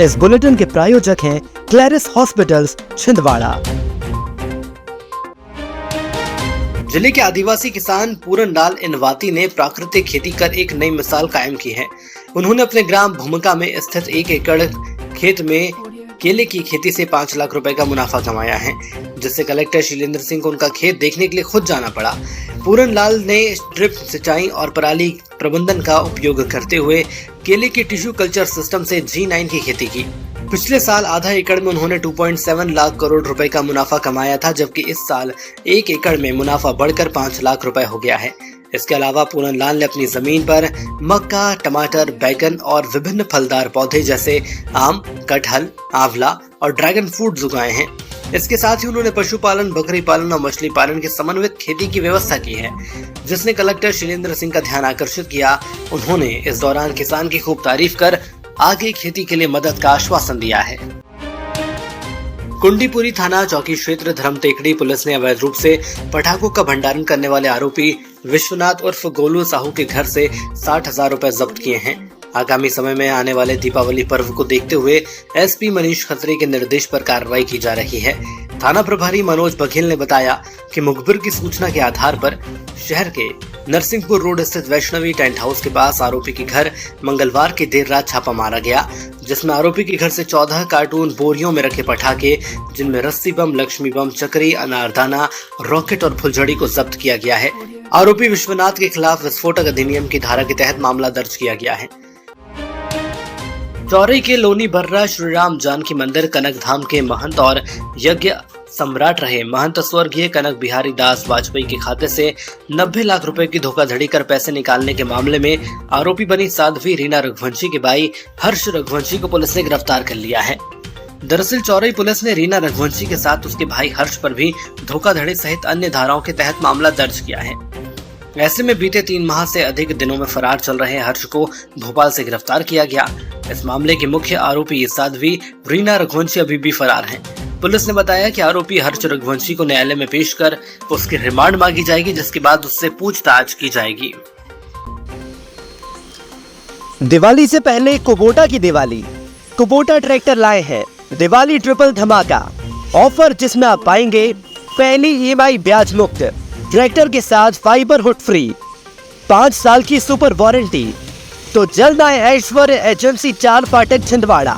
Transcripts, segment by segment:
इस बुलेटिन के प्रायोजक हैं क्लैरिस हॉस्पिटल्स छिंदवाड़ा। जिले के आदिवासी किसान पूरन लाल इनवाती ने प्राकृतिक खेती कर एक नई मिसाल कायम की है। उन्होंने अपने ग्राम भूमिका में स्थित 1 एकड़ खेत में केले की खेती से 5 लाख रुपए का मुनाफा कमाया है, जिससे कलेक्टर शैलेंद्र सिंह को उनका खेत देखने के लिए खुद जाना पड़ा। पूरन लाल ने ड्रिप सिंचाई और पराली प्रबंधन का उपयोग करते हुए केले के टिश्यू कल्चर सिस्टम से G9 की खेती की। पिछले साल आधा एकड़ में उन्होंने 2.7 लाख करोड़ रुपए का मुनाफा कमाया था, जबकि इस साल 1 एकड़ में मुनाफा बढ़कर 5 लाख रुपए हो गया है। इसके अलावा पूरन लाल ने अपनी जमीन पर मक्का, टमाटर, बैगन और विभिन्न फलदार पौधे जैसे आम, कटहल, आंवला और ड्रैगन फ्रूट उगाए हैं। इसके साथ ही उन्होंने पशुपालन, बकरी पालन और मछली पालन की समन्वित खेती की व्यवस्था की है, जिसने कलेक्टर शैलेंद्र सिंह का ध्यान आकर्षित किया। उन्होंने इस दौरान किसान की खूब तारीफ कर आगे खेती के लिए मदद का आश्वासन दिया है। कुंडीपुरी थाना चौकी क्षेत्र धर्म टेकड़ी पुलिस ने अवैध रूप से पटाखों का भंडारण करने वाले आरोपी विश्वनाथ उर्फ गोलू साहू के घर से 60,000 रुपए जब्त किए हैं। आगामी समय में आने वाले दीपावली पर्व को देखते हुए एसपी मनीष खत्री के निर्देश पर कार्रवाई की जा रही है। थाना प्रभारी मनोज बघेल ने बताया कि मुखबिर की सूचना के आधार पर शहर के नरसिंहपुर रोड स्थित वैष्णवी टेंट हाउस के पास आरोपी के घर मंगलवार की देर रात छापा मारा गया, जिसमें आरोपी के घर से 14 कार्टून बोरियों में रखे पटाखे, जिनमें रस्सी बम, लक्ष्मी बम, चक्री, अनारदाना, रॉकेट और फुलझड़ी को जब्त किया गया है। आरोपी विश्वनाथ के खिलाफ विस्फोटक अधिनियम की धारा के तहत मामला दर्ज किया गया है। चौरी के लोनी बर्रा श्री राम जानकी मंदिर कनक धाम के महंत और यज्ञ सम्राट रहे महंत स्वर्गीय कनक बिहारी दास वाजपेयी के खाते से 90 लाख रुपए की धोखाधड़ी कर पैसे निकालने के मामले में आरोपी बनी साध्वी रीना रघुवंशी के भाई हर्ष रघुवंशी को पुलिस ने गिरफ्तार कर लिया है। दरअसल चौरी पुलिस ने रीना रघुवंशी के साथ उसके भाई हर्ष पर भी धोखाधड़ी सहित अन्य धाराओं के तहत मामला दर्ज किया है। ऐसे में बीते 3 माह से अधिक दिनों में फरार चल रहे हर्ष को भोपाल से गिरफ्तार किया गया। इस मामले के मुख्य आरोपी साध्वी रीना रघुवंशी अभी भी फरार हैं। पुलिस ने बताया कि आरोपी हर्ष रघुवंशी को न्यायालय में पेश कर उसकी रिमांड मांगी जाएगी, जिसके बाद उससे पूछताछ की जाएगी। दिवाली से पहले कुबोटा की दिवाली। कुबोटा ट्रैक्टर लाए हैं दिवाली ट्रिपल धमाका ऑफर, जिसमें आप पाएंगे पहली EMI ब्याज मुक्त, ट्रैक्टर के साथ फाइबर हुड फ्री, 5 साल की सुपर वारंटी। तो जल्द आए ऐश्वर्य एजेंसी 4 फाटक छिंदवाड़ा।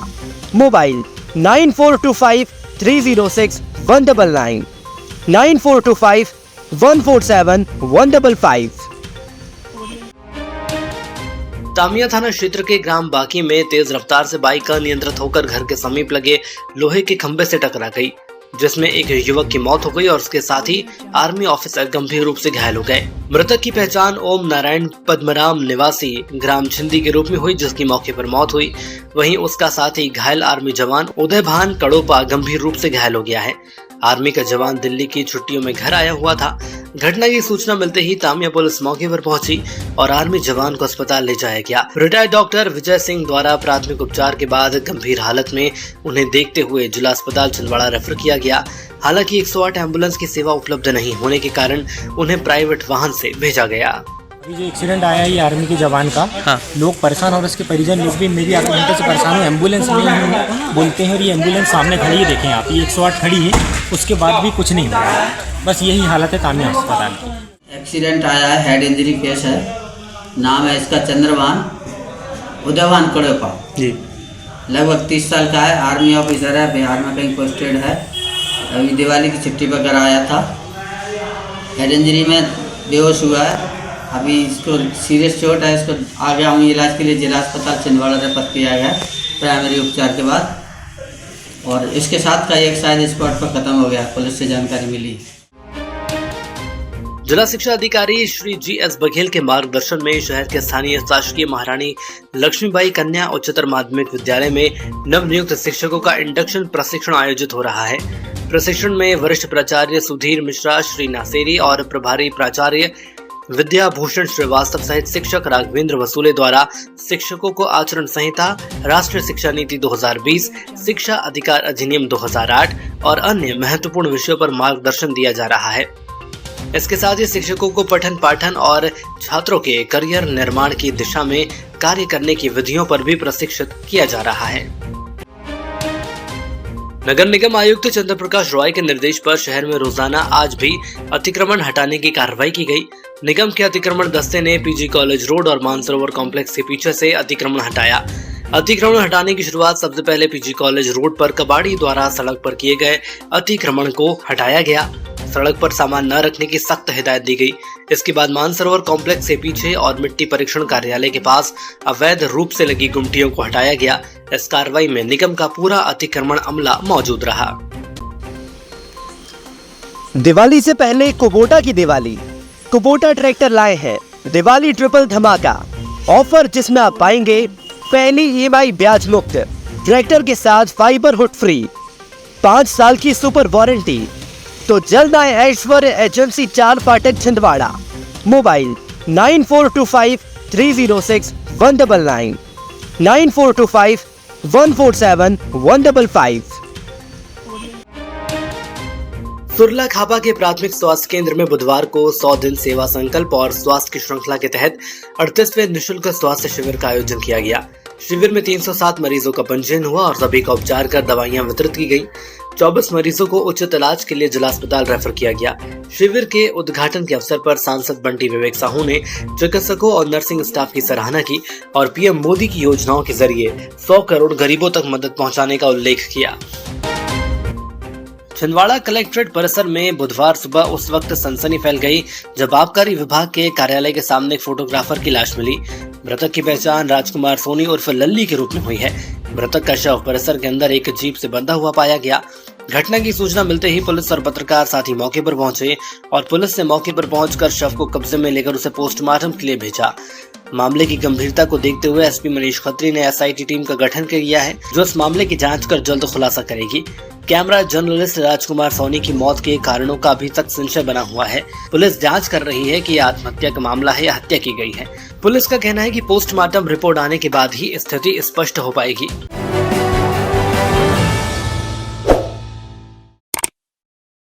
मोबाइल 9425306199, 9425147155। तामिया थाना क्षेत्र के ग्राम बाकी में तेज रफ्तार से बाइक अनियंत्रित होकर घर के समीप लगे लोहे के खंभे से टकरा गई, जिसमें एक युवक की मौत हो गई और उसके साथ ही आर्मी ऑफिसर गंभीर रूप से घायल हो गए। मृतक की पहचान ओम नारायण पद्मराम निवासी ग्राम छिंदी के रूप में हुई, जिसकी मौके पर मौत हुई। वहीं उसका साथ ही घायल आर्मी जवान उदयभान कड़ोपा गंभीर रूप से घायल हो गया है। आर्मी का जवान दिल्ली की छुट्टियों में घर आया हुआ था। घटना की सूचना मिलते ही तामिया पुलिस मौके पर पहुंची और आर्मी जवान को अस्पताल ले जाया गया। रिटायर्ड डॉक्टर विजय सिंह द्वारा प्राथमिक उपचार के बाद गंभीर हालत में उन्हें देखते हुए जिला अस्पताल छिंदवाड़ा रेफर किया गया। हालांकि 108 एम्बुलेंस की सेवा उपलब्ध नहीं होने के कारण उन्हें प्राइवेट वाहन से भेजा गया। अभी जो एक्सीडेंट आया है ये आर्मी के जवान का, लोग परेशान और इसके परिजन लोग भी मेरी आधे घंटे से परेशान हुए। एम्बुलेंस नहीं बोलते हैं और ये एम्बुलेंस सामने खड़ी है, देखें आप, ये 108 खड़ी है, उसके बाद भी कुछ नहीं हुआ। बस यही हालत है तामिया अस्पताल की। एक्सीडेंट आया है, हेड इंजरी केस है। नाम है इसका चंद्रभान उदयभान कड़ोपा जी, लगभग 30 साल का है। आर्मी ऑफिसर है, बिहार में कहीं पोस्टेड है। अभी दिवाली की छुट्टी पर आया था। हेड इंजरी में बेहोश हुआ है। अभी इसको सीरियस चोट है, इसको आ गया हूँ इलाज के लिए जिला अस्पताल छिंदवाड़ा रेफर किया गया प्राइमरी उपचार के बाद। और इसके साथ का एक शायद स्पॉट पर खत्म हो गया, पुलिस से जानकारी मिली। जिला शिक्षा अधिकारी श्री GS बघेल के मार्गदर्शन में शहर के स्थानीय शासकीय महारानी लक्ष्मीबाई कन्या उच्चतर माध्यमिक विद्यालय में नवनियुक्त शिक्षकों का इंडक्शन प्रशिक्षण आयोजित हो रहा है। प्रशिक्षण में वरिष्ठ प्राचार्य सुधीर मिश्रा, श्री नासेरी और प्रभारी प्राचार्य विद्याभूषण श्रीवास्तव सहित शिक्षक राघवेंद्र वसूले द्वारा शिक्षकों को आचरण संहिता, राष्ट्रीय शिक्षा नीति 2020, शिक्षा अधिकार अधिनियम 2008 और अन्य महत्वपूर्ण विषयों पर मार्गदर्शन दिया जा रहा है। इसके साथ ही शिक्षकों को पठन पाठन और छात्रों के करियर निर्माण की दिशा में कार्य करने की विधियों पर भी प्रशिक्षित किया जा रहा है। नगर निगम आयुक्त चंद्र प्रकाश रॉय के निर्देश पर शहर में रोजाना आज भी अतिक्रमण हटाने की कार्रवाई की गई। निगम के अतिक्रमण दस्ते ने पीजी कॉलेज रोड और मानसरोवर कॉम्प्लेक्स के पीछे से अतिक्रमण हटाया। अतिक्रमण हटाने की शुरुआत सबसे पहले पीजी कॉलेज रोड पर कबाड़ी द्वारा सड़क पर किए गए अतिक्रमण को हटाया गया। सड़क पर सामान न रखने की सख्त हिदायत दी गई। इसके बाद मानसरोवर कॉम्प्लेक्स से पीछे और मिट्टी परीक्षण कार्यालय के पास अवैध रूप से लगी गुमटियों को हटाया गया। इस कार्रवाई में निगम का पूरा अतिक्रमण अमला मौजूद रहा। दिवाली से पहले कुबोटा की दिवाली। कुबोटा ट्रैक्टर लाए हैं दिवाली ट्रिपल धमाका ऑफर, जिसमें आप पाएंगे पहली EMI ब्याज मुक्त, ट्रैक्टर के साथ फाइबर हुड फ्री, 5 साल की सुपर वारंटी। तो जल्द आए ऐश्वर्य एजेंसी 4 फाटक छिंदवाड़ा। मोबाइल 9425306199, 9425147155। सुरला खापा के प्राथमिक स्वास्थ्य केंद्र में बुधवार को 100 दिन सेवा संकल्प और स्वास्थ्य की श्रृंखला के तहत 38वें निःशुल्क स्वास्थ्य शिविर का आयोजन किया गया। शिविर में 307 मरीजों का पंजीयन हुआ और सभी का उपचार कर दवाइयां वितरित की गई। 24 मरीजों को उचित इलाज के लिए जिला अस्पताल रेफर किया गया। शिविर के उद्घाटन के अवसर पर सांसद बंटी विवेक साहू ने चिकित्सकों और नर्सिंग स्टाफ की सराहना की और पीएम मोदी की योजनाओं के जरिए 100 करोड़ गरीबों तक मदद पहुंचाने का उल्लेख किया। छिंदवाड़ा कलेक्ट्रेट परिसर में बुधवार सुबह उस वक्त सनसनी फैल गई जब आबकारी विभाग के कार्यालय के सामने एक फोटोग्राफर की लाश मिली। मृतक की पहचान राजकुमार सोनी उर्फ लल्ली के रूप में हुई है। मृतक का शव परिसर के अंदर एक जीप से बंधा हुआ पाया गया। घटना की सूचना मिलते ही पुलिस और पत्रकार साथी मौके पर पहुंचे और पुलिस ने मौके पर पहुंचकर शव को कब्जे में लेकर उसे पोस्टमार्टम के लिए भेजा। मामले की गंभीरता को देखते हुए एसपी मनीष खत्री ने SIT टीम का गठन किया है, जो इस मामले की जांच कर जल्द खुलासा करेगी। कैमरा जर्नलिस्ट राजकुमार सोनी की मौत के कारणों का अभी तक संशय बना हुआ है। पुलिस जांच कर रही है कि आत्महत्या का मामला है या हत्या की गई है। पुलिस का कहना है कि पोस्टमार्टम रिपोर्ट आने के बाद ही स्थिति स्पष्ट हो पाएगी।